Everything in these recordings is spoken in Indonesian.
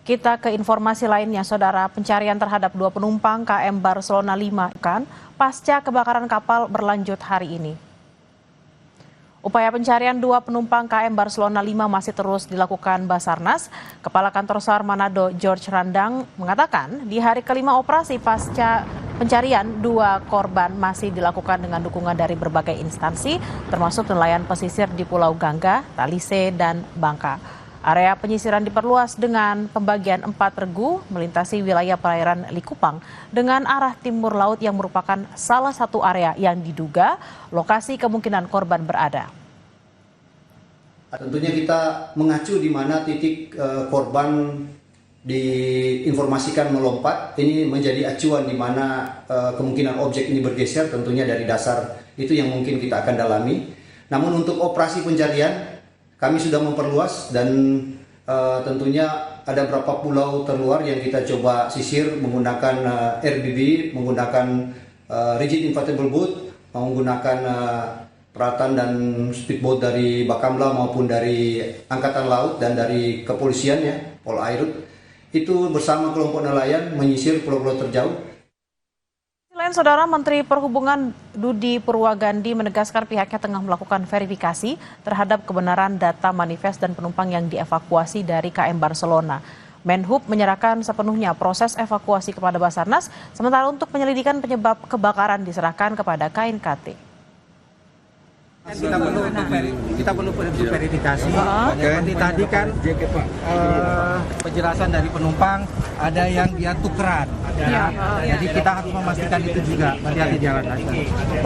Kita ke informasi lainnya, Saudara. Pencarian terhadap 2 penumpang KM Barcelona 5 kan pasca kebakaran kapal berlanjut hari ini. Upaya pencarian 2 penumpang KM Barcelona 5 masih terus dilakukan Basarnas. Kepala Kantor SAR Manado, George Randang, mengatakan di hari kelima operasi pasca pencarian 2 korban masih dilakukan dengan dukungan dari berbagai instansi, termasuk nelayan pesisir di Pulau Gangga, Talise, dan Bangka. Area penyisiran diperluas dengan pembagian 4 regu melintasi wilayah perairan Likupang dengan arah timur laut yang merupakan salah satu area yang diduga lokasi kemungkinan korban berada. Tentunya kita mengacu di mana titik korban diinformasikan melompat, ini menjadi acuan di mana kemungkinan objek ini bergeser tentunya dari dasar itu yang mungkin kita akan dalami. Namun untuk operasi pencarian kami sudah memperluas dan tentunya ada beberapa pulau terluar yang kita coba sisir menggunakan RBB, menggunakan rigid inflatable boat, menggunakan peralatan dan speedboat dari Bakamla maupun dari Angkatan Laut dan dari kepolisian ya, Polairut. Itu bersama kelompok nelayan menyisir pulau-pulau terjauh. Selain Saudara, Menteri Perhubungan Budi Purwagandi menegaskan pihaknya tengah melakukan verifikasi terhadap kebenaran data manifest dan penumpang yang dievakuasi dari KM Barcelona. Menhub menyerahkan sepenuhnya proses evakuasi kepada Basarnas, sementara untuk penyelidikan penyebab kebakaran diserahkan kepada KNKT. Kita perlu verifikasi. Seperti tadi kan penjelasan dari penumpang ada yang dia tukeran. Jadi kita harus memastikan itu juga. Nanti di jalan.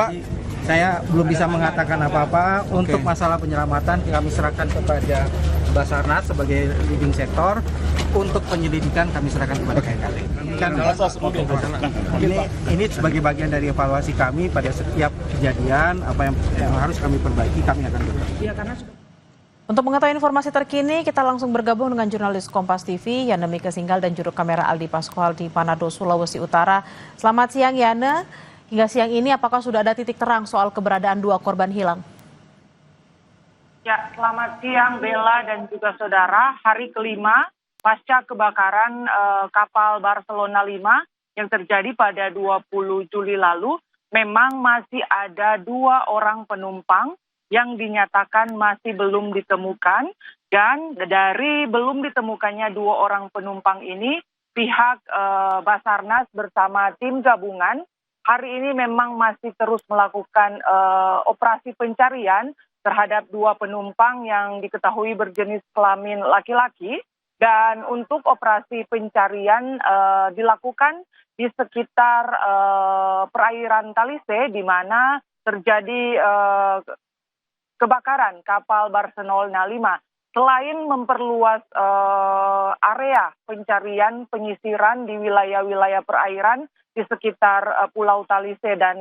Pak, saya belum bisa mengatakan apa-apa. Untuk masalah penyelamatan kami serahkan kepada Basarnas sebagai leading sektor. Untuk penyelidikan kami serahkan kepada KNKT. Ini sebagai bagian dari evaluasi kami pada setiap kejadian, apa yang harus kami perbaiki, kami akan perbaiki. Untuk mengetahui informasi terkini, kita langsung bergabung dengan jurnalis Kompas TV, Yana Mika Singgal dan juru kamera Aldi Pascual di Manado, Sulawesi Utara. Selamat siang, Yana. Hingga siang ini, apakah sudah ada titik terang soal keberadaan 2 korban hilang? Ya, selamat siang Bella dan juga saudara. Hari kelima pasca kebakaran kapal Barcelona 5 yang terjadi pada 20 Juli lalu, memang masih ada 2 orang penumpang yang dinyatakan masih belum ditemukan, dan dari belum ditemukannya 2 orang penumpang ini, pihak Basarnas bersama tim gabungan hari ini memang masih terus melakukan operasi pencarian terhadap 2 penumpang yang diketahui berjenis kelamin laki-laki. Dan untuk operasi pencarian dilakukan di sekitar perairan Talise, di mana terjadi kebakaran kapal Barcelona 5. Selain memperluas area pencarian penyisiran di wilayah-wilayah perairan di sekitar Pulau Talise dan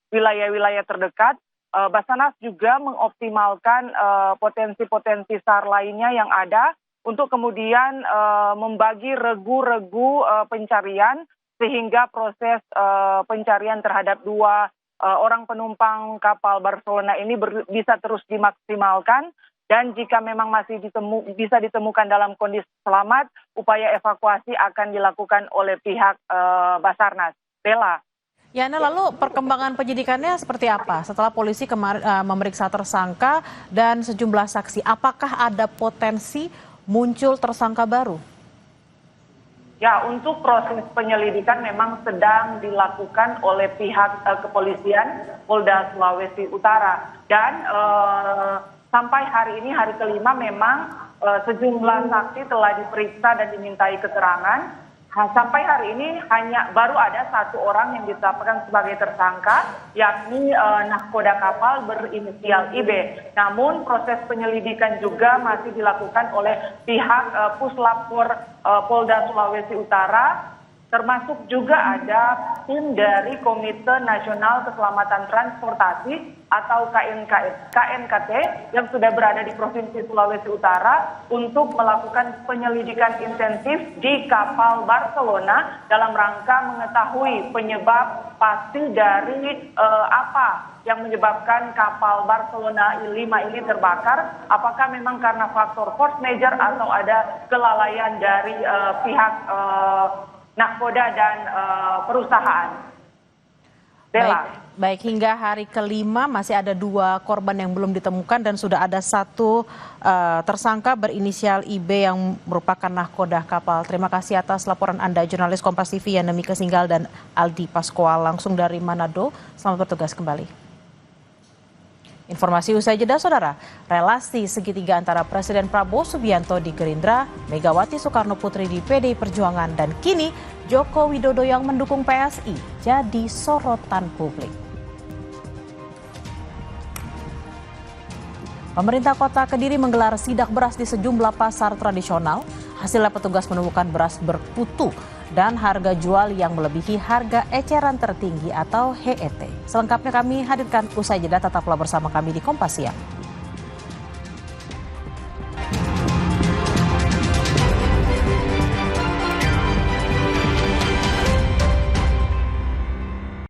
wilayah-wilayah terdekat, Basarnas juga mengoptimalkan potensi-potensi SAR lainnya yang ada untuk kemudian membagi regu-regu pencarian sehingga proses pencarian terhadap 2 orang penumpang kapal Barcelona ini bisa terus dimaksimalkan, dan jika memang masih bisa ditemukan dalam kondisi selamat, upaya evakuasi akan dilakukan oleh pihak Basarnas. Bella. Yana, lalu perkembangan penyidikannya seperti apa setelah polisi memeriksa tersangka dan sejumlah saksi? Apakah ada potensi muncul tersangka baru? Ya, untuk proses penyelidikan memang sedang dilakukan oleh pihak kepolisian Polda Sulawesi Utara. Dan sampai hari ini, hari kelima, memang sejumlah saksi telah diperiksa dan dimintai keterangan. Sampai hari ini baru ada 1 orang yang ditetapkan sebagai tersangka, yakni nahkoda kapal berinisial IB. Namun proses penyelidikan juga masih dilakukan oleh pihak Puslapor Polda Sulawesi Utara termasuk juga ada tim dari Komite Nasional Keselamatan Transportasi atau KNKT yang sudah berada di Provinsi Sulawesi Utara untuk melakukan penyelidikan intensif di kapal Barcelona dalam rangka mengetahui penyebab pasti dari apa yang menyebabkan kapal Barcelona 5 ini terbakar. Apakah memang karena faktor force majeure atau ada kelalaian dari pihak nahkoda dan perusahaan. Baik, hingga hari kelima masih ada 2 korban yang belum ditemukan dan sudah ada 1 tersangka berinisial IB yang merupakan nahkoda kapal. Terima kasih atas laporan Anda, jurnalis Kompas TV Yanemi Kesinggal dan Aldi Paskual langsung dari Manado. Selamat bertugas kembali. Informasi usai jeda, Saudara. Relasi segitiga antara Presiden Prabowo Subianto di Gerindra, Megawati Soekarno Putri di PDI Perjuangan, dan kini Joko Widodo yang mendukung PSI jadi sorotan publik. Pemerintah Kota Kediri menggelar sidak beras di sejumlah pasar tradisional. Hasilnya petugas menemukan beras berkutu dan harga jual yang melebihi harga eceran tertinggi atau HET. Selengkapnya kami hadirkan usai jeda, tetaplah bersama kami di Kompas Siang.